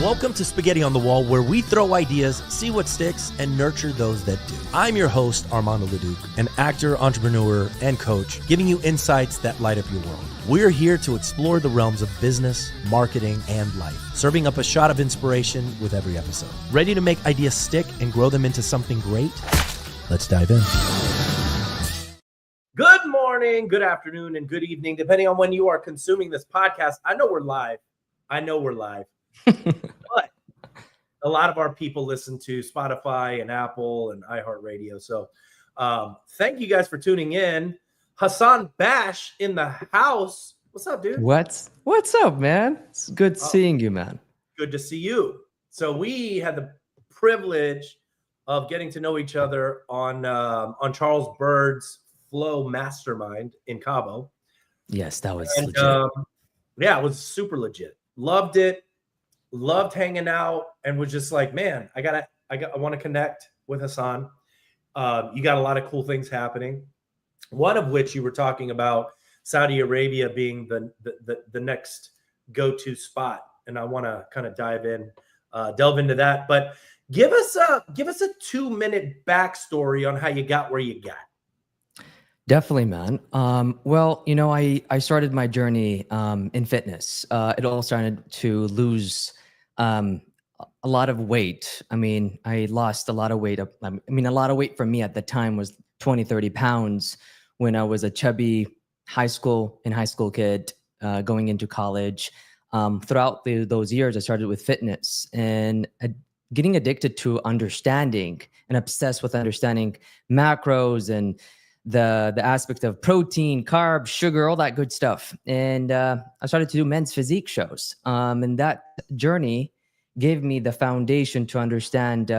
Welcome to Spaghetti on the Wall, where we throw ideas, see what sticks, and nurture those that do. I'm your host, Armando Leduc, an actor, entrepreneur, and coach, giving you insights that light up your world. We're here to explore the realms of business, marketing, and life, serving up a shot of inspiration with every episode. Ready to make ideas stick and grow them into something great? Let's dive in. Good morning, good afternoon, and good evening, depending on when you are consuming this podcast. I know we're live. But a lot of our people listen to Spotify and Apple and iHeartRadio. So thank you guys for tuning in. Hassan Bash in the house. What's up, dude? What's up, man? It's good seeing you, man. Good to see you. So we had the privilege of getting to know each other on Charles Bird's Flow Mastermind in Cabo. Yes, that was legit. Yeah, it was super legit. Loved it. Loved hanging out, and was just like, man, I want to connect with Hassan. You got a lot of cool things happening. One of which you were talking about Saudi Arabia being the next go-to spot, and I want to kind of delve into that. But give us a 2-minute backstory on how you got where you got. Definitely, man. Well, I started my journey in fitness. It all started to lose a lot of weight. I mean, I lost a lot of weight. A lot of weight for me at the time was 20, 30 pounds when I was a chubby high school kid going into college. Throughout those years, I started with fitness and getting addicted to understanding and obsessed with understanding macros and the aspect of protein, carbs, sugar, all that good stuff. And I started to do men's physique shows. And that journey gave me the foundation to understand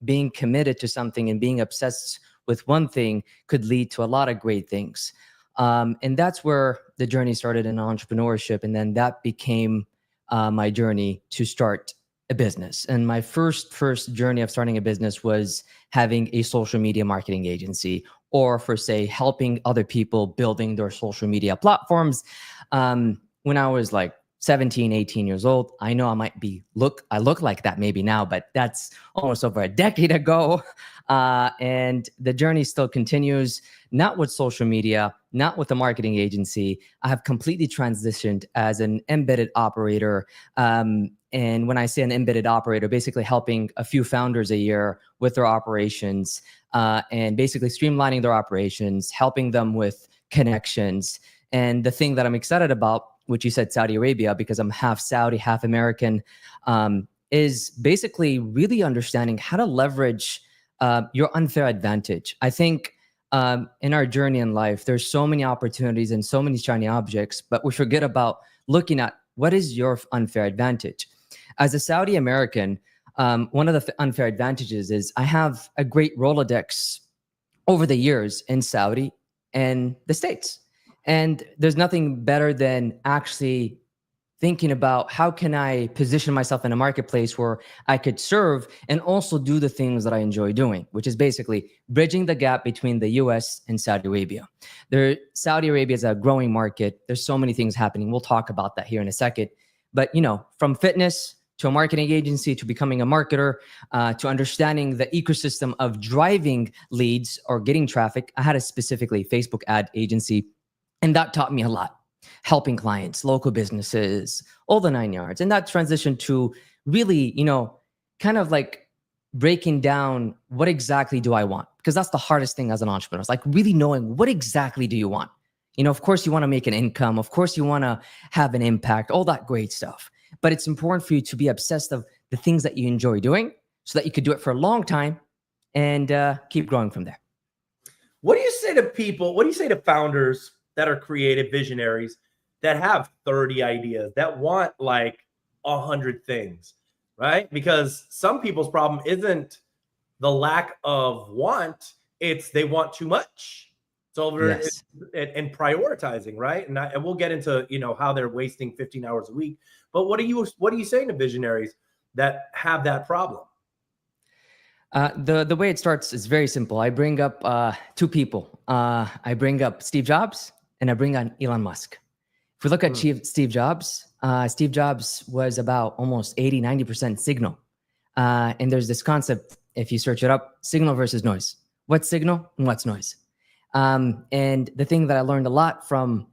being committed to something and being obsessed with one thing could lead to a lot of great things. And that's where the journey started in entrepreneurship. And then that became my journey to start a business. And my first journey of starting a business was having a social media marketing agency, or for say helping other people building their social media platforms. When I was like 17, 18 years old, I know I look like that maybe now, but that's almost over a decade ago. And the journey still continues, not with social media, not with a marketing agency. I have completely transitioned as an embedded operator. And when I say an embedded operator, basically helping a few founders a year with their operations, and basically streamlining their operations, helping them with connections. And the thing that I'm excited about, which you said Saudi Arabia, because I'm half Saudi, half American, is basically really understanding how to leverage your unfair advantage. I think in our journey in life, there's so many opportunities and so many shiny objects, but we forget about looking at what is your unfair advantage. As a Saudi American, one of the unfair advantages is I have a great Rolodex over the years in Saudi and the States. And there's nothing better than actually thinking about how can I position myself in a marketplace where I could serve and also do the things that I enjoy doing, which is basically bridging the gap between the US and Saudi Arabia. Saudi Arabia is a growing market. There's so many things happening. We'll talk about that here in a second. But, from fitness to a marketing agency, to becoming a marketer, to understanding the ecosystem of driving leads or getting traffic. I had a specifically Facebook ad agency, and that taught me a lot, helping clients, local businesses, all the 9 yards. And that transitioned to really, kind of like breaking down what exactly do I want? Because that's the hardest thing as an entrepreneur. It's like really knowing what exactly do you want? Of course you want to make an income. Of course you want to have an impact, all that great stuff. But it's important for you to be obsessed of the things that you enjoy doing so that you could do it for a long time and keep growing from there. What do you say to people? What do you say to founders that are creative visionaries that have 30 ideas, that want like 100 things, right? Because some people's problem isn't the lack of want, it's they want too much. It's over and prioritizing, right? And we'll get into, how they're wasting 15 hours a week. But what are you saying to visionaries that have that problem? The way it starts is very simple. I bring up two people. I bring up Steve Jobs and I bring on Elon Musk. If we look at Steve Jobs, Steve Jobs was about almost 80, 90% signal. And there's this concept, if you search it up, signal versus noise. What's signal and what's noise? And the thing that I learned a lot from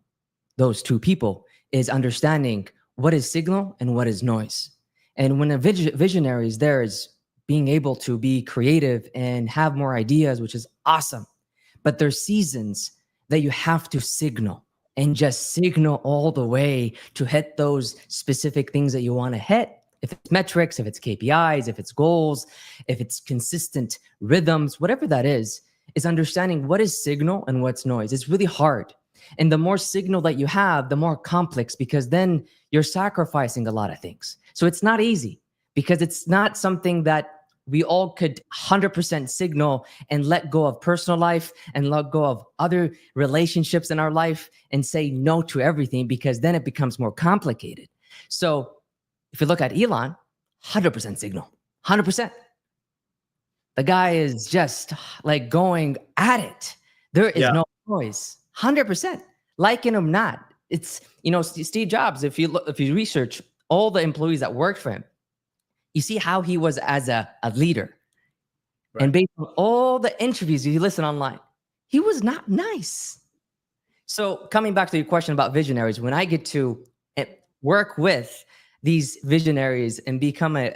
those two people is understanding what is signal and what is noise. And when a visionary is there, is being able to be creative and have more ideas, which is awesome. But there's seasons that you have to signal and just signal all the way to hit those specific things that you want to hit. If it's metrics, if it's KPIs, if it's goals, if it's consistent rhythms, whatever that is understanding what is signal and what's noise. It's really hard. And the more signal that you have, the more complex, because then you're sacrificing a lot of things. So it's not easy, because it's not something that we all could 100% signal and let go of personal life and let go of other relationships in our life and say no to everything, because then it becomes more complicated. So if you look at Elon, 100% signal, 100%. The guy is just like going at it. There is no noise, 100%. Liking him not. It's, Steve Jobs, if you research all the employees that worked for him, you see how he was as a leader. Right. And based on all the interviews you listen online, he was not nice. So coming back to your question about visionaries, when I get to work with these visionaries and become a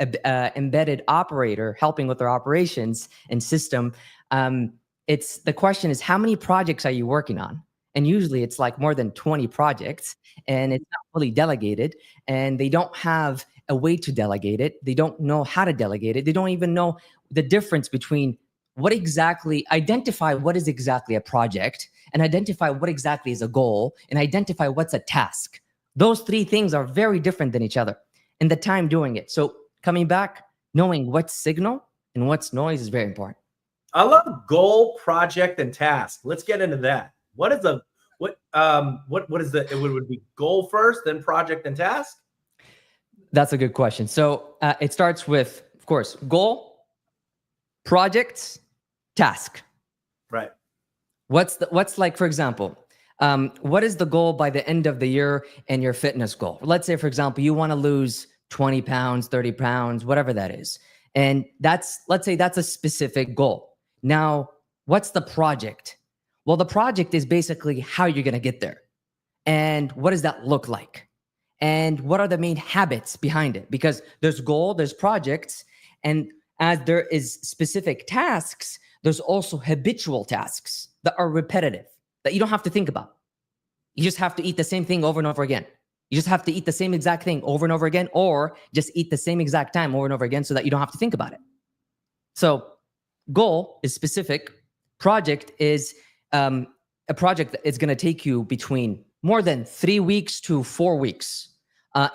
embedded operator, helping with their operations and system, the question is, how many projects are you working on? And usually it's like more than 20 projects, and it's not fully delegated, and they don't have a way to delegate it. They don't know how to delegate it. They don't even know the difference between identify what is exactly a project, and identify what exactly is a goal, and identify what's a task. Those three things are very different than each other, and the time doing it. So coming back, knowing what's signal and what's noise is very important. I love goal, project, and task. Let's get into that. What is it would be goal first, then project and task? That's a good question. So it starts with, of course, goal, project, task. Right. What's like, for example, what is the goal by the end of the year and your fitness goal? Let's say, for example, you want to lose 20 pounds, 30 pounds, whatever that is. And let's say that's a specific goal. Now, what's the project? Well, the project is basically how you're going to get there. And what does that look like? And what are the main habits behind it? Because there's goal, there's projects, and as there is specific tasks, there's also habitual tasks that are repetitive, that you don't have to think about. You just have to eat the same thing over and over again. You just have to eat the same exact thing over and over again, or just eat the same exact time over and over again so that you don't have to think about it. So goal is specific. Project is a project that is going to take you between more than 3 weeks to 4 weeks.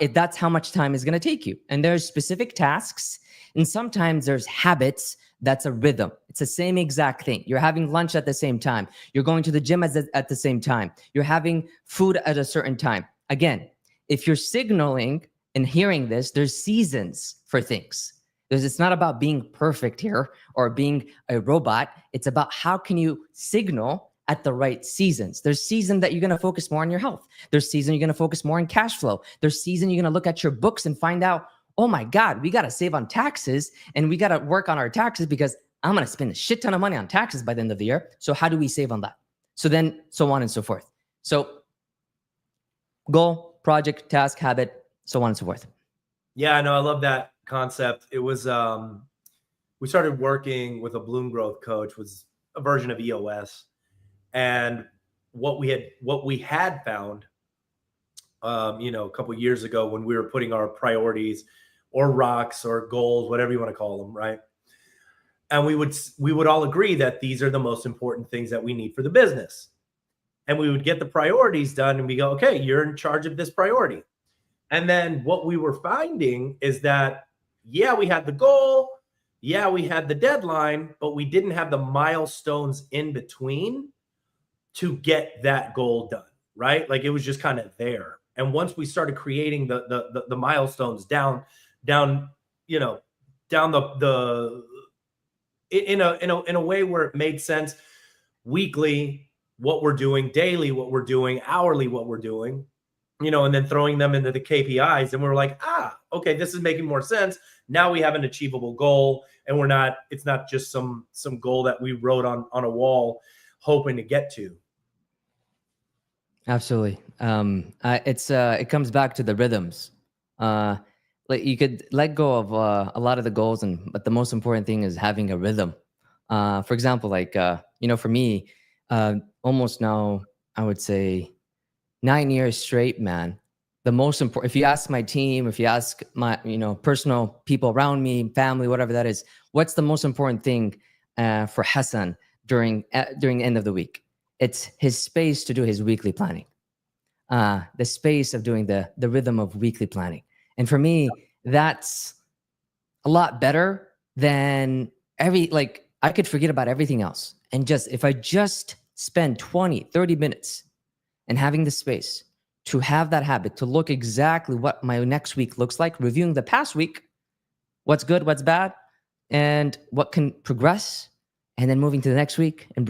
If that's how much time is going to take you. And there's specific tasks, and sometimes there's habits. That's a rhythm. It's the same exact thing. You're having lunch at the same time. You're going to the gym at the same time. You're having food at a certain time. Again, if you're signaling and hearing this, there's seasons for things. It's not about being perfect here or being a robot. It's about how can you signal at the right seasons. There's season that you're going to focus more on your health. There's season you're going to focus more on cash flow. There's season you're going to look at your books and find out, oh my God, we got to save on taxes and we got to work on our taxes because I'm going to spend a shit ton of money on taxes by the end of the year. So how do we save on that? So then, so on and so forth. So goal, project, task, habit, so on and so forth. Yeah, no, I love that concept. It was, we started working with a Bloom Growth coach, was a version of EOS. And what we had found, a couple of years ago when we were putting our priorities or rocks or goals, whatever you want to call them, right? And we would all agree that these are the most important things that we need for the business. And we would get the priorities done and we go, okay, you're in charge of this priority. And then what we were finding is that, yeah, we had the goal. Yeah, we had the deadline, but we didn't have the milestones in between to get that goal done, right? Like it was just kind of there. And once we started creating the milestones down in a way where it made sense, weekly, what we're doing, daily, what we're doing, hourly, what we're doing, and then throwing them into the KPIs. And we're like, okay, this is making more sense. Now we have an achievable goal, and it's not just some goal that we wrote on a wall hoping to get to. Absolutely. It comes back to the rhythms. Like you could let go of a lot of the goals, but the most important thing is having a rhythm. For example, like for me, almost now I would say 9 years straight, man. The most important, if you ask my team, if you ask my personal people around me, family, whatever that is, what's the most important thing for Hassan during the end of the week? It's his space to do his weekly planning, the space of doing the rhythm of weekly planning. And for me, that's a lot better than I could forget about everything else. And if I just spend 20, 30 minutes and having the space to have that habit, to look exactly what my next week looks like, reviewing the past week, what's good, what's bad, and what can progress, and then moving to the next week and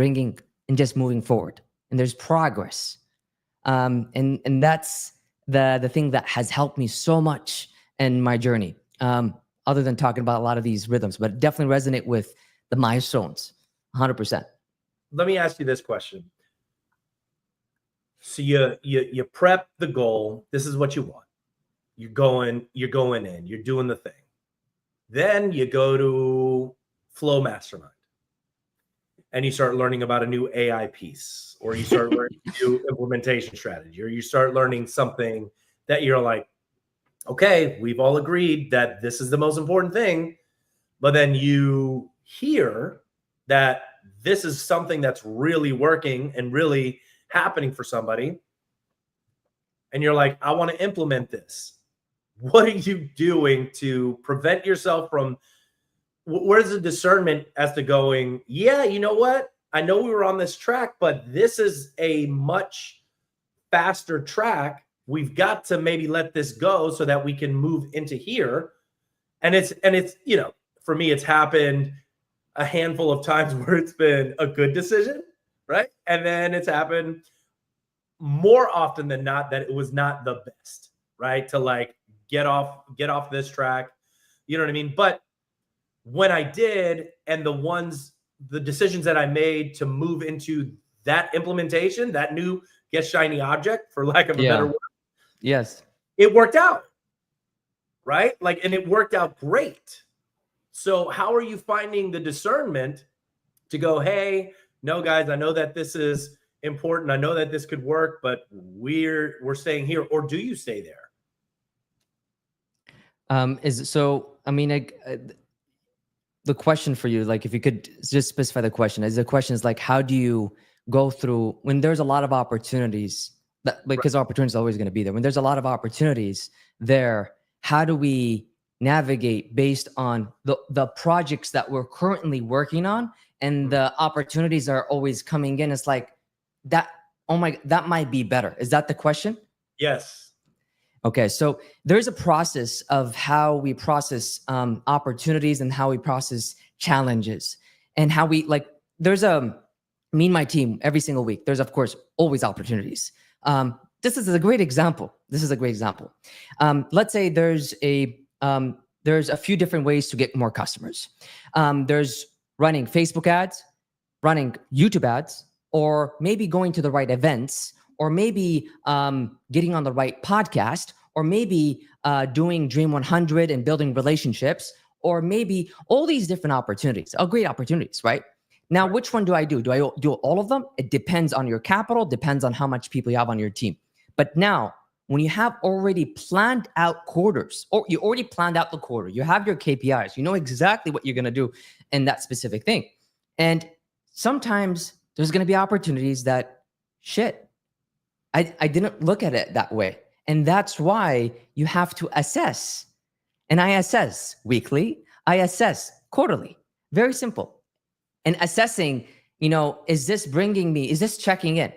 just moving forward. And there's progress. And that's the thing that has helped me so much in my journey. Other than talking about a lot of these rhythms, but definitely resonate with the milestones, 100%. Let me ask you this question. So you prep the goal. This is what you want. You're going in, you're doing the thing. Then you go to Flow Mastermind and you start learning about a new AI piece, or you start learning a new implementation strategy, or you start learning something that you're like, okay, we've all agreed that this is the most important thing. But then you hear that this is something that's really working and really happening for somebody. And you're like, I want to implement this. What are you doing to prevent yourself from, where's the discernment as to going, yeah, you know what? I know we were on this track, but this is a much faster track. We've got to maybe let this go so that we can move into here. And it's, for me, it's happened a handful of times where it's been a good decision, right? And then it's happened more often than not that it was not the best, right? To like get off this track, you know what I mean? But when I did, and the decisions that I made to move into that implementation, that new get shiny object, for lack of a better word, yes, it worked out, right? And it worked out great. So how are you finding the discernment to go, hey, no, guys, I know that this is important. I know that this could work, but we're staying here. Or do you stay there? The question for you, like if you could just specify the question, is like, how do you go through when there's a lot of opportunities, because opportunities are always going to be there. When there's a lot of opportunities there, how do we navigate based on the projects that we're currently working on, and the opportunities are always coming in? It's like that, that might be better. Is that the question? Yes. Okay, so there's a process of how we process opportunities and how we process challenges, and how we me and my team every single week. There's of course always opportunities. This is a great example. Let's say there's a few different ways to get more customers. There's running Facebook ads, running YouTube ads, or maybe going to the right events, or maybe getting on the right podcast, or maybe doing Dream 100 and building relationships, or maybe all these different opportunities, great opportunities, right? Now, which one do I do? Do I do all of them? It depends on your capital, depends on how much people you have on your team. But now, when you have already planned out quarters, or you already planned out the quarter, you have your KPIs, you know exactly what you're going to do in that specific thing. And sometimes there's going to be opportunities that, I didn't look at it that way. And that's why you have to assess. And I assess weekly, I assess quarterly. Very simple. And assessing, is this checking in?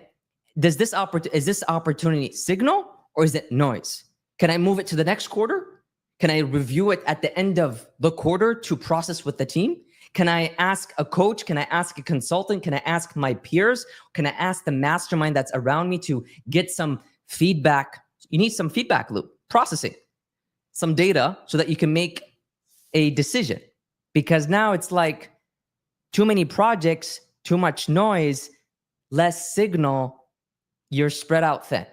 Is this opportunity signal, or is it noise? Can I move it to the next quarter? Can I review it at the end of the quarter to process with the team? Can I ask a coach? Can I ask a consultant? Can I ask my peers? Can I ask the mastermind that's around me to get some feedback You need some feedback loop, processing, some data so that you can make a decision. Because now it's like too many projects, too much noise, less signal, you're spread out thin.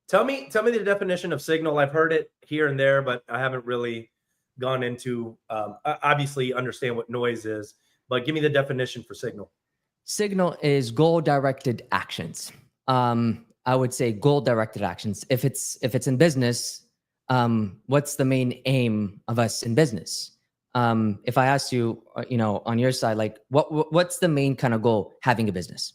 Tell me the definition of signal. I've heard it here and there, but I haven't really gone into, obviously understand what noise is, but give me the definition for signal. Signal is goal-directed actions. I would say goal-directed actions. If it's in business, what's the main aim of us in business? If I asked you, on your side, like what's the main kind of goal having a business?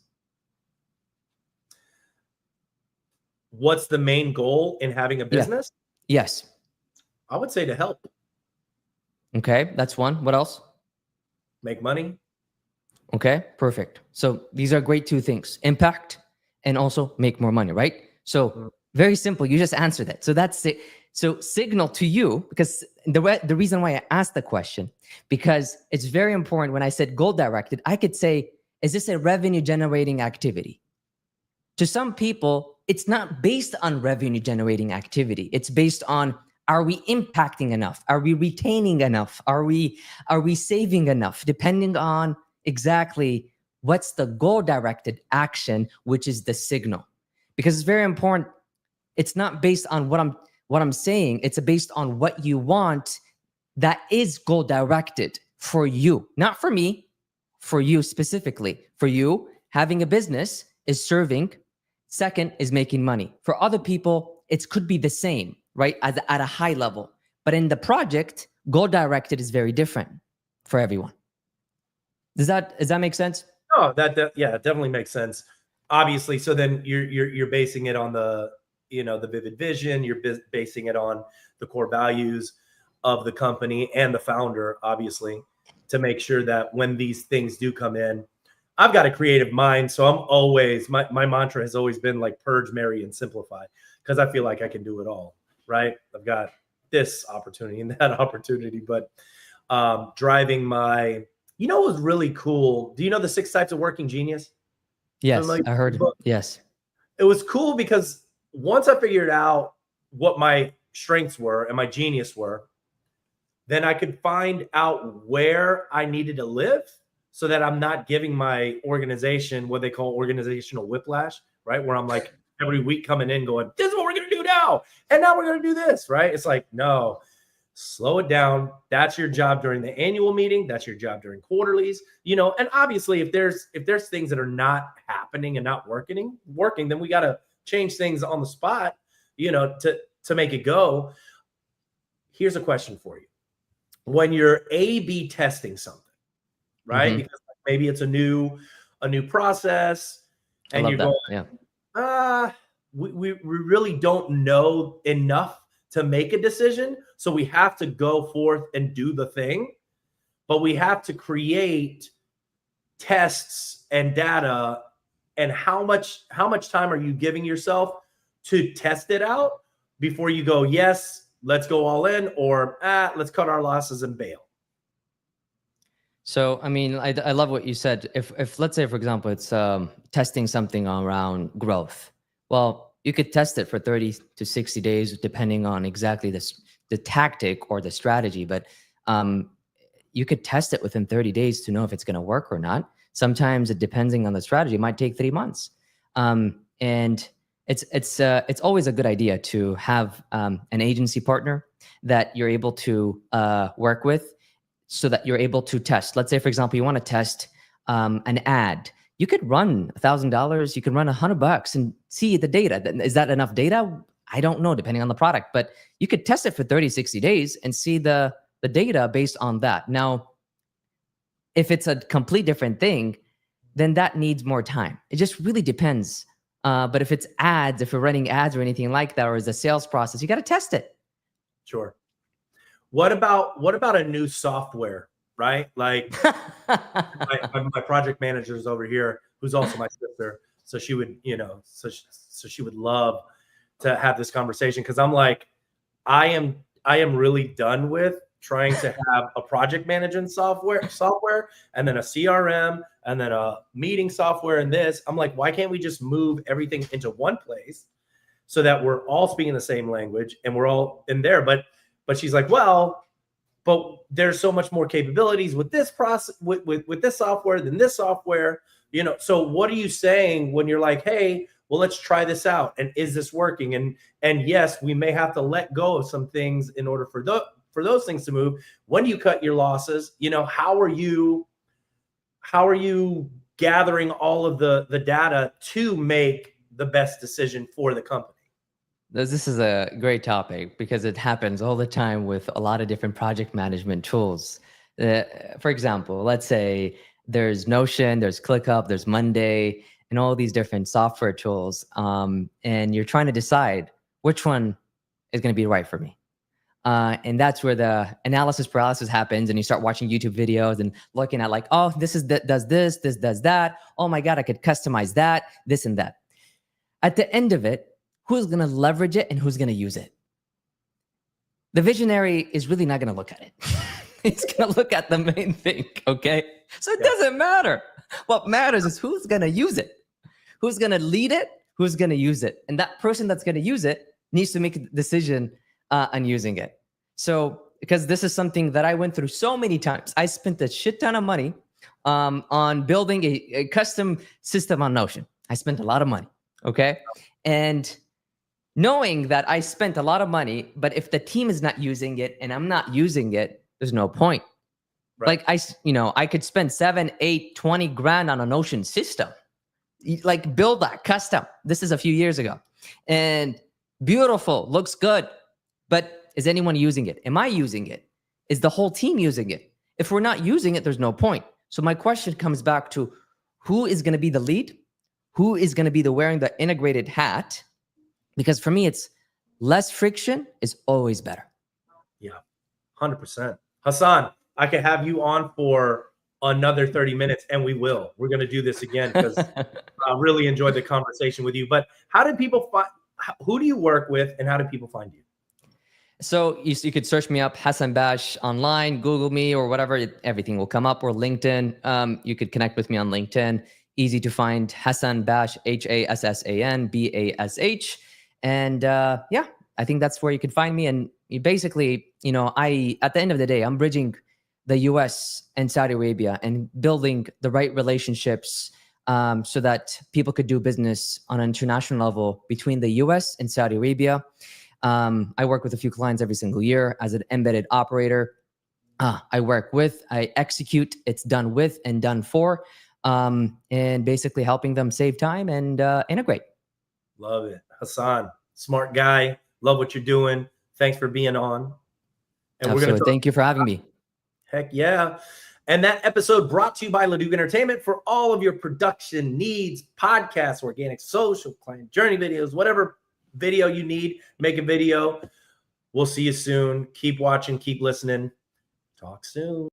What's the main goal in having a business? Yeah. Yes. I would say to help. Okay, that's one. What else? Make money. Okay, perfect. So these are great two things: impact and also make more money, right? So very simple. You just answered that. So that's it. So signal to you, because the reason why I asked the question, because it's very important. When I said goal directed, I could say, is this a revenue generating activity? To some people, it's not based on revenue generating activity. It's based on, are we impacting enough? Are we retaining enough? Are we saving enough? Depending on exactly what's the goal directed action, which is the signal. Because it's very important. It's not based on what I'm saying. It's based on what you want that is goal directed for you, not for me, for you specifically. For you, having a business is serving. Second is making money. For other people, it could be the same, right? At a high level. But in the project, goal directed is very different for everyone. Does that make sense? Oh, yeah, it definitely makes sense. Obviously, so then you're basing it on the vivid vision. You're basing it on the core values of the company and the founder, obviously, to make sure that when these things do come in, I've got a creative mind. So I'm always, my mantra has always been like purge, marry, and simplify, because I feel like I can do it all, right? I've got this opportunity and that opportunity, but driving my, it was really cool. Do you know the 6 Types of Working Genius? Yes, I heard. Yes. It was cool because once I figured out what my strengths were and my genius were, then I could find out where I needed to live so that I'm not giving my organization what they call organizational whiplash, right? Where I'm like every week coming in going, this is what we're going to do now. And now we're going to do this, right? It's like, no, slow it down. That's your job during the annual meeting. That's your job during quarterlies, and obviously if there's things that are not happening and not working, then we got to change things on the spot, to make it go. Here's a question for you. When you're A/B testing something, right? Mm-hmm. Because maybe it's a new process and you're going, we really don't know enough to make a decision. So we have to go forth and do the thing, but we have to create tests and data. And how much time are you giving yourself to test it out before you go, yes, let's go all in, or let's cut our losses and bail? So, I mean, I love what you said. If let's say, for example, it's testing something around growth. Well, you could test it for 30 to 60 days, depending on exactly the tactic or the strategy. But you could test it within 30 days to know if it's going to work or not. Sometimes, depending on the strategy, it might take 3 months. And it's always a good idea to have an agency partner that you're able to work with, so that you're able to test. Let's say, for example, you want to test an ad. You could run $1,000. You can run $100 and see the data. Is that enough data? I don't know, depending on the product. But you could test it for 30, 60 days and see the data based on that. Now, if it's a complete different thing, then that needs more time. It just really depends. But if it's ads, if you're running ads or anything like that, or is a sales process, you got to test it. Sure. What about a new software, right? Like my project manager is over here, who's also my sister. So she would, so she would love to have this conversation, because I'm like, I am really done with trying to have a project management software, and then a CRM, and then a meeting software, and this. I'm like, why can't we just move everything into one place so that we're all speaking the same language and we're all in there. But she's like, well, but there's so much more capabilities with this process, with this software than this software, you know. So what are you saying when you're like, hey, well, let's try this out, and is this working? And yes, we may have to let go of some things in order for those things to move. When you cut your losses, you know, how are you gathering all of the data to make the best decision for the company? This is a great topic because it happens all the time with a lot of different project management tools. For example, let's say there's Notion, there's ClickUp, there's Monday, and all these different software tools. And you're trying to decide which one is going to be right for me. And that's where the analysis paralysis happens. And you start watching YouTube videos and looking at like, oh, this does this does that. Oh my God, I could customize that, this and that. At the end of it, who's going to leverage it and who's going to use it? The visionary is really not going to look at it. He's going to look at the main thing, okay? So it doesn't matter. What matters is who's going to use it, who's going to lead it, who's going to use it. And that person that's going to use it needs to make a decision on using it. So, because this is something that I went through so many times. I spent a shit ton of money on building a custom system on Notion. I spent a lot of money, okay? And knowing that I spent a lot of money, but if the team is not using it and I'm not using it, there's no point. Right. Like I could spend 7, 8, 20 grand on a Notion system, like build that custom. This is a few years ago, and beautiful, looks good. But is anyone using it? Am I using it? Is the whole team using it? If we're not using it, there's no point. So my question comes back to who is going to be the lead? Who is going to be the wearing the integrated hat? Because for me, it's less friction is always better. Yeah, 100%. Hassan, I could have you on for another 30 minutes, and we will. We're going to do this again because I really enjoyed the conversation with you. But how did people find, who do you work with, and how do people find you? So you could search me up, Hassan Bash, online, Google me or whatever. Everything will come up, or LinkedIn. You could connect with me on LinkedIn. Easy to find, Hassan Bash, Hassan Bash. And yeah, I think that's where you can find me. And you basically, you know, at the end of the day, I'm bridging the US and Saudi Arabia and building the right relationships so that people could do business on an international level between the US and Saudi Arabia. I work with a few clients every single year as an embedded operator. I execute, it's done with and done for, and basically helping them save time and integrate. Love it. Hassan, smart guy. Love what you're doing. Thanks for being on. And Absolutely. Thank you for having me. Heck yeah. And that episode brought to you by Leduc Entertainment for all of your production needs, podcasts, organic social, client journey videos, whatever video you need, make a video. We'll see you soon. Keep watching, keep listening. Talk soon.